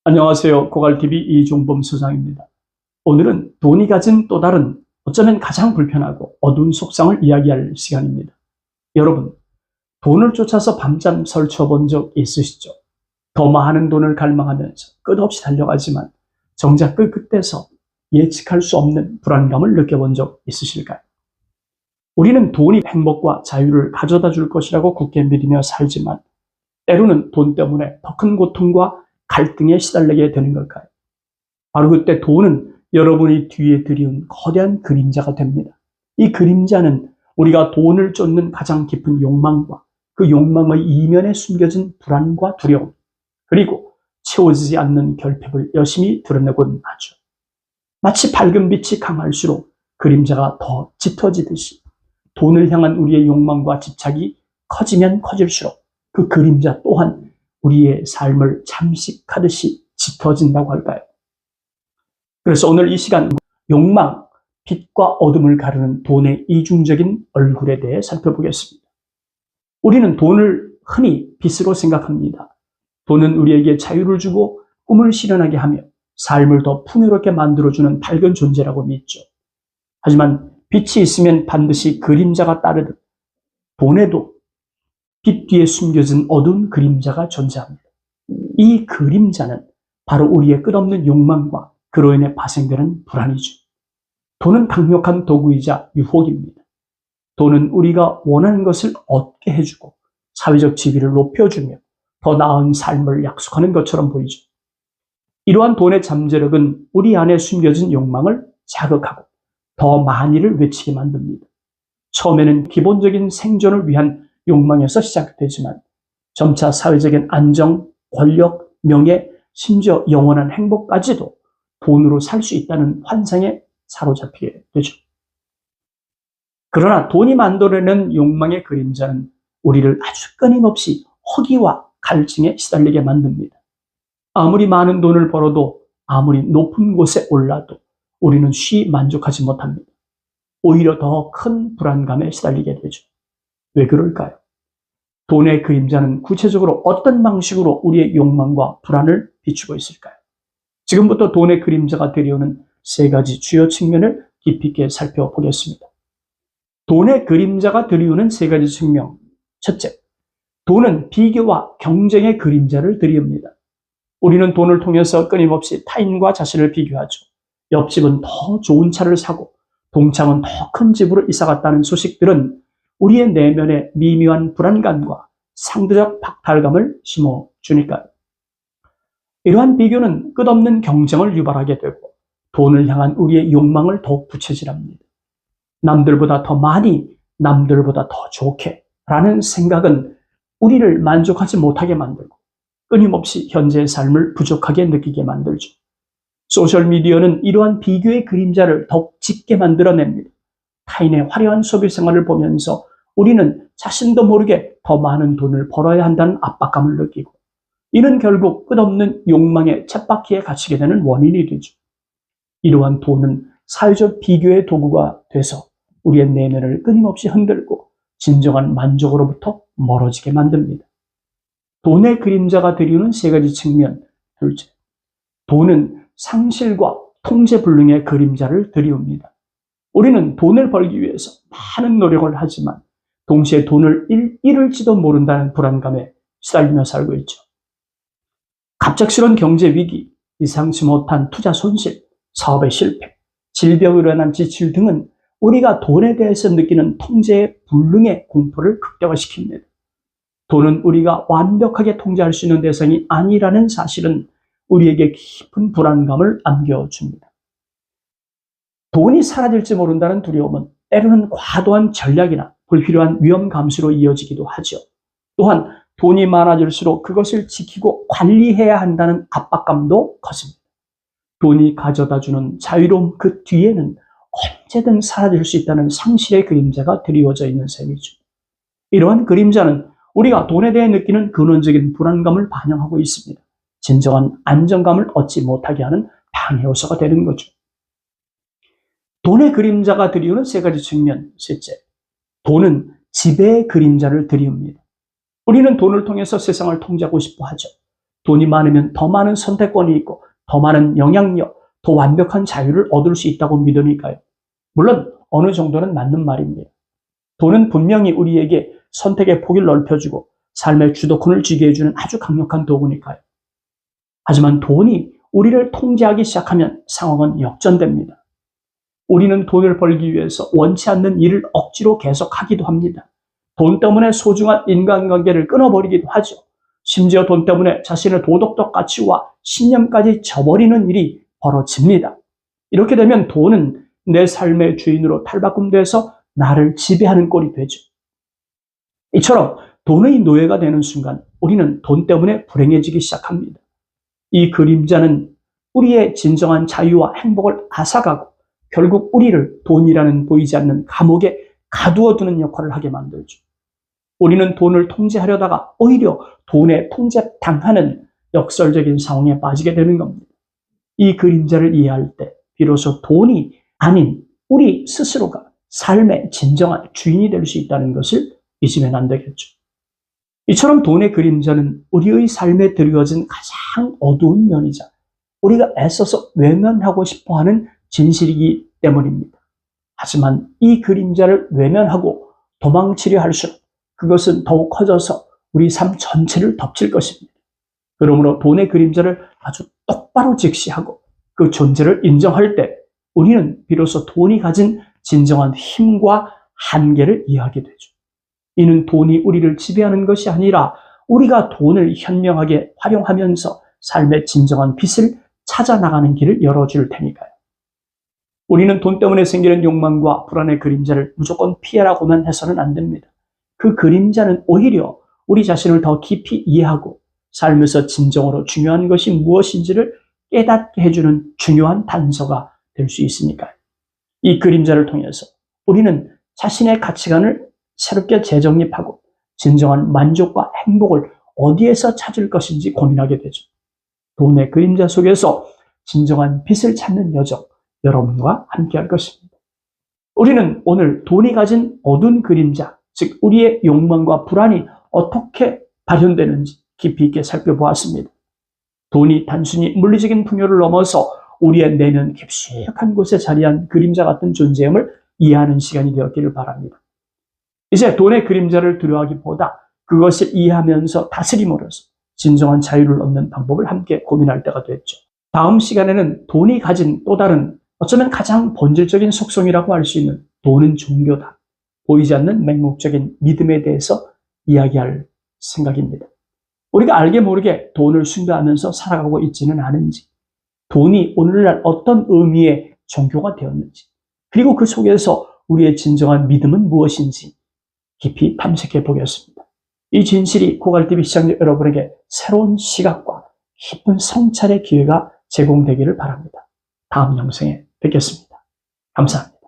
안녕하세요. 고갈TV 이종범 소장입니다. 오늘은 돈이 가진 또 다른 어쩌면 가장 불편하고 어두운 속성을 이야기할 시간입니다. 여러분, 돈을 쫓아서 밤잠 설쳐 본 적 있으시죠? 더 많은 돈을 갈망하면서 끝없이 달려가지만 정작 그 끝에서 예측할 수 없는 불안감을 느껴본 적 있으실까요? 우리는 돈이 행복과 자유를 가져다 줄 것이라고 굳게 믿으며 살지만 때로는 돈 때문에 더 큰 고통과 갈등에 시달리게 되는 걸까요? 바로 그때 돈은 여러분이 뒤에 들이운 거대한 그림자가 됩니다. 이 그림자는 우리가 돈을 쫓는 가장 깊은 욕망과 그 욕망의 이면에 숨겨진 불안과 두려움, 그리고 채워지지 않는 결핍을 열심히 드러내곤 하죠. 마치 밝은 빛이 강할수록 그림자가 더 짙어지듯이 돈을 향한 우리의 욕망과 집착이 커지면 커질수록 그 그림자 또한 우리의 삶을 잠식하듯이 짙어진다고 할까요? 그래서 오늘 이 시간 욕망, 빛과 어둠을 가르는 돈의 이중적인 얼굴에 대해 살펴보겠습니다. 우리는 돈을 흔히 빛으로 생각합니다. 돈은 우리에게 자유를 주고 꿈을 실현하게 하며 삶을 더 풍요롭게 만들어주는 밝은 존재라고 믿죠. 하지만 빛이 있으면 반드시 그림자가 따르듯 돈에도 빛 뒤에 숨겨진 어두운 그림자가 존재합니다. 이 그림자는 바로 우리의 끝없는 욕망과 그로 인해 발생되는 불안이죠. 돈은 강력한 도구이자 유혹입니다. 돈은 우리가 원하는 것을 얻게 해주고 사회적 지위를 높여주며 더 나은 삶을 약속하는 것처럼 보이죠. 이러한 돈의 잠재력은 우리 안에 숨겨진 욕망을 자극하고 더 많이를 외치게 만듭니다. 처음에는 기본적인 생존을 위한 욕망에서 시작되지만 점차 사회적인 안정, 권력, 명예, 심지어 영원한 행복까지도 돈으로 살 수 있다는 환상에 사로잡히게 되죠. 그러나 돈이 만들어내는 욕망의 그림자는 우리를 아주 끊임없이 허기와 갈증에 시달리게 만듭니다. 아무리 많은 돈을 벌어도 아무리 높은 곳에 올라도 우리는 쉬 만족하지 못합니다. 오히려 더 큰 불안감에 시달리게 되죠. 왜 그럴까요? 돈의 그림자는 구체적으로 어떤 방식으로 우리의 욕망과 불안을 비추고 있을까요? 지금부터 돈의 그림자가 데려오는 세 가지 주요 측면을 깊이 있게 살펴보겠습니다. 돈의 그림자가 들이우는 세 가지 측면. 첫째, 돈은 비교와 경쟁의 그림자를 들이웁니다. 우리는 돈을 통해서 끊임없이 타인과 자신을 비교하죠. 옆집은 더 좋은 차를 사고 동창은 더 큰 집으로 이사갔다는 소식들은 우리의 내면에 미묘한 불안감과 상대적 박탈감을 심어주니까요. 이러한 비교는 끝없는 경쟁을 유발하게 되고 돈을 향한 우리의 욕망을 더욱 부채질합니다. 남들보다 더 많이, 남들보다 더 좋게 라는 생각은 우리를 만족하지 못하게 만들고 끊임없이 현재의 삶을 부족하게 느끼게 만들죠. 소셜미디어는 이러한 비교의 그림자를 더욱 짙게 만들어냅니다. 타인의 화려한 소비 생활을 보면서 우리는 자신도 모르게 더 많은 돈을 벌어야 한다는 압박감을 느끼고 이는 결국 끝없는 욕망의 쳇바퀴에 갇히게 되는 원인이 되죠. 이러한 돈은 사회적 비교의 도구가 돼서 우리의 내면을 끊임없이 흔들고 진정한 만족으로부터 멀어지게 만듭니다. 돈의 그림자가 들이우는 세 가지 측면. 둘째, 돈은 상실과 통제불능의 그림자를 들이웁니다. 우리는 돈을 벌기 위해서 많은 노력을 하지만 동시에 돈을 잃을지도 모른다는 불안감에 시달리며 살고 있죠. 갑작스러운 경제 위기, 예상치 못한 투자 손실, 사업의 실패, 질병으로 인한 지출 등은 우리가 돈에 대해서 느끼는 통제의 불능의 공포를 극대화시킵니다. 돈은 우리가 완벽하게 통제할 수 있는 대상이 아니라는 사실은 우리에게 깊은 불안감을 안겨줍니다. 돈이 사라질지 모른다는 두려움은 때로는 과도한 전략이나 불필요한 위험 감수로 이어지기도 하죠. 또한 돈이 많아질수록 그것을 지키고 관리해야 한다는 압박감도 커집니다. 돈이 가져다주는 자유로움 그 뒤에는 언제든 사라질 수 있다는 상실의 그림자가 드리워져 있는 셈이죠. 이러한 그림자는 우리가 돈에 대해 느끼는 근원적인 불안감을 반영하고 있습니다. 진정한 안정감을 얻지 못하게 하는 방해 요소가 되는 거죠. 돈의 그림자가 드리우는 세 가지 측면. 셋째, 돈은 지배의 그림자를 드리웁니다. 우리는 돈을 통해서 세상을 통제하고 싶어 하죠. 돈이 많으면 더 많은 선택권이 있고 더 많은 영향력, 더 완벽한 자유를 얻을 수 있다고 믿으니까요. 물론 어느 정도는 맞는 말입니다. 돈은 분명히 우리에게 선택의 폭을 넓혀주고 삶의 주도권을 쥐게 해주는 아주 강력한 도구니까요. 하지만 돈이 우리를 통제하기 시작하면 상황은 역전됩니다. 우리는 돈을 벌기 위해서 원치 않는 일을 억지로 계속하기도 합니다. 돈 때문에 소중한 인간관계를 끊어버리기도 하죠. 심지어 돈 때문에 자신의 도덕적 가치와 신념까지 저버리는 일이 벌어집니다. 이렇게 되면 돈은 내 삶의 주인으로 탈바꿈돼서 나를 지배하는 꼴이 되죠. 이처럼 돈의 노예가 되는 순간 우리는 돈 때문에 불행해지기 시작합니다. 이 그림자는 우리의 진정한 자유와 행복을 앗아가고 결국 우리를 돈이라는 보이지 않는 감옥에 가두어두는 역할을 하게 만들죠. 우리는 돈을 통제하려다가 오히려 돈에 통제당하는 역설적인 상황에 빠지게 되는 겁니다. 이 그림자를 이해할 때 비로소 돈이 아닌 우리 스스로가 삶의 진정한 주인이 될 수 있다는 것을 잊으면 안 되겠죠. 이처럼 돈의 그림자는 우리의 삶에 드리워진 가장 어두운 면이자 우리가 애써서 외면하고 싶어하는 진실이기 때문입니다. 하지만 이 그림자를 외면하고 도망치려 할수록 그것은 더욱 커져서 우리 삶 전체를 덮칠 것입니다. 그러므로 돈의 그림자를 아주 똑바로 직시하고 그 존재를 인정할 때 우리는 비로소 돈이 가진 진정한 힘과 한계를 이해하게 되죠. 이는 돈이 우리를 지배하는 것이 아니라 우리가 돈을 현명하게 활용하면서 삶의 진정한 빛을 찾아나가는 길을 열어줄 테니까요. 우리는 돈 때문에 생기는 욕망과 불안의 그림자를 무조건 피하라고만 해서는 안 됩니다. 그 그림자는 오히려 우리 자신을 더 깊이 이해하고 삶에서 진정으로 중요한 것이 무엇인지를 깨닫게 해주는 중요한 단서가 될 수 있으니까요. 이 그림자를 통해서 우리는 자신의 가치관을 새롭게 재정립하고 진정한 만족과 행복을 어디에서 찾을 것인지 고민하게 되죠. 돈의 그림자 속에서 진정한 빛을 찾는 여정, 여러분과 함께 할 것입니다. 우리는 오늘 돈이 가진 어두운 그림자, 즉 우리의 욕망과 불안이 어떻게 발현되는지 깊이 있게 살펴보았습니다. 돈이 단순히 물리적인 풍요를 넘어서 우리의 내면 깊숙한 곳에 자리한 그림자 같은 존재임을 이해하는 시간이 되었기를 바랍니다. 이제 돈의 그림자를 두려워하기보다 그것을 이해하면서 다스림으로써 진정한 자유를 얻는 방법을 함께 고민할 때가 됐죠. 다음 시간에는 돈이 가진 또 다른 어쩌면 가장 본질적인 속성이라고 할 수 있는 돈은 종교다, 보이지 않는 맹목적인 믿음에 대해서 이야기할 생각입니다. 우리가 알게 모르게 돈을 숭배하면서 살아가고 있지는 않은지, 돈이 오늘날 어떤 의미의 종교가 되었는지, 그리고 그 속에서 우리의 진정한 믿음은 무엇인지 깊이 탐색해 보겠습니다. 이 진실이 고갈TV 시청자 여러분에게 새로운 시각과 깊은 성찰의 기회가 제공되기를 바랍니다. 다음 영상에 뵙겠습니다. 감사합니다.